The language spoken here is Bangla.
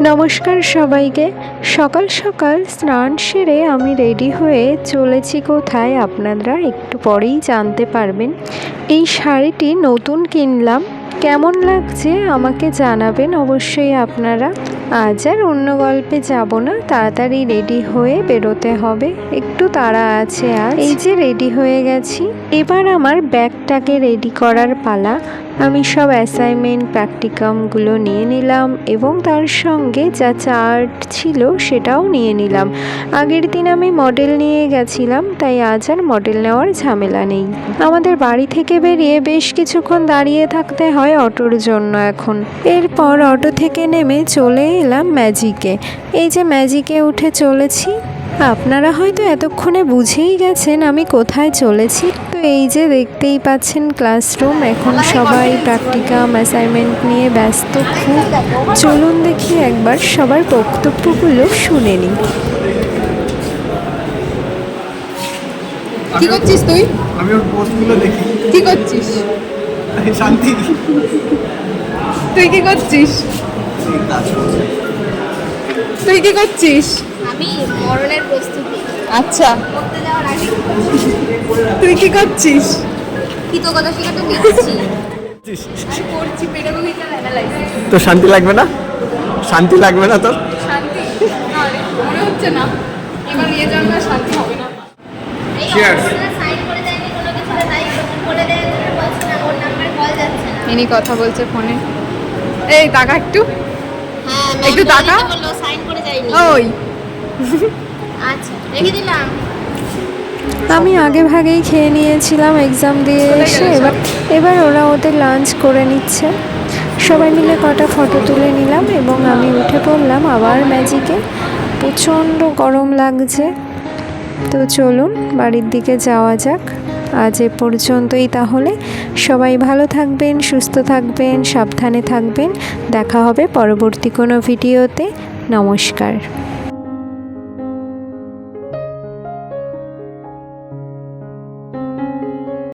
নমস্কার সবাইকে। সকাল সকাল স্নান সেরে আমি রেডি হয়ে চলেছি কোথায় আপনারা একটু পরেই জানতে পারবেন। এই শাড়িটি নতুন কিনলাম, কেমন লাগছে আমাকে জানাবেন অবশ্যই আপনারা। আজ আর অন্য গল্পে যাব না, তাড়াতাড়ি রেডি হয়ে বেরোতে হবে, একটু তাড়া আছে আজ। এই যে রেডি হয়ে গেছি, এবার আমার ব্যাগটাকে রেডি করার পালা। আমি সব অ্যাসাইনমেন্ট প্র্যাকটিকামগুলো নিয়ে নিলাম এবং তার সঙ্গে যা চার্ট ছিল সেটাও নিয়ে নিলাম। আগের দিন আমি মডেল নিয়ে গেছিলাম, তাই আজ আর মডেল নেওয়ার ঝামেলা নেই। আমাদের বাড়ি থেকে বেরিয়ে বেশ কিছুক্ষণ দাঁড়িয়ে থাকতে হয় অটোর জন্য এখন। এরপর অটো থেকে নেমে চলে এলাম ম্যাজিকে। এই যে ম্যাজিকে উঠে চলেছি। আপনারা হয়তো এতক্ষণে বুঝেই গেছেন আমি কোথায় চলেছি। তো এই যে দেখতেই পাচ্ছেন ক্লাসরুম, এখন সবাই প্র্যাকটিকাম অ্যাসাইনমেন্ট নিয়ে ব্যস্ত খুব। চলুন দেখি একবার সবার বক্তব্যগুলো শুনে নিই। কি করছিস তুই? আমি ওর পোস্টগুলো দেখি। কি করছিস? শান্তি। তুই কি করছিস? তুই কি করছিস? আমি মরণের প্রস্তুতি আচ্ছা, করতে যাওয়ার আগে তুই কি করছিস? কৃতজ্ঞতা শিকারটা লিখছি। আমি পড়ছি পেডাগোজিক্যাল অ্যানালাইসিস। তো শান্তি লাগবে না? শান্তি লাগবে না তোর? শান্তি না রে, মনে হচ্ছে না এবার নিয়ে যাওয়ার না, শান্তি হবে না। এই Cheers. সাইন করে দেয়নি কোনো কিছুতে, তাই বলে দেয় তুমি বলছো না ওর নাম্বারে কল যাচ্ছে না। ইনি কথা বলছে ফোনে। এই টাকা একটু হ্যাঁ একটু টাকা বললো সাইন করে যায়নি। ওই আচ্ছা রেখে দিলাম। আমি আগে ভাগেই খেয়ে নিয়েছিলাম এক্সাম দিয়ে এসে। এবার ওরা ওদের লাঞ্চ করে নিচ্ছে। সবাই মিলে কটা ফটো তুলে নিলাম এবং আমি উঠে পড়লাম আবার ম্যাজিকে। প্রচণ্ড গরম লাগছে, তো চলুন বাড়ির দিকে যাওয়া যাক। আজ এ পর্যন্তই তাহলে। সবাই ভালো থাকবেন, সুস্থ থাকবেন, সাবধানে থাকবেন। দেখা হবে পরবর্তী কোনো ভিডিওতে। নমস্কার।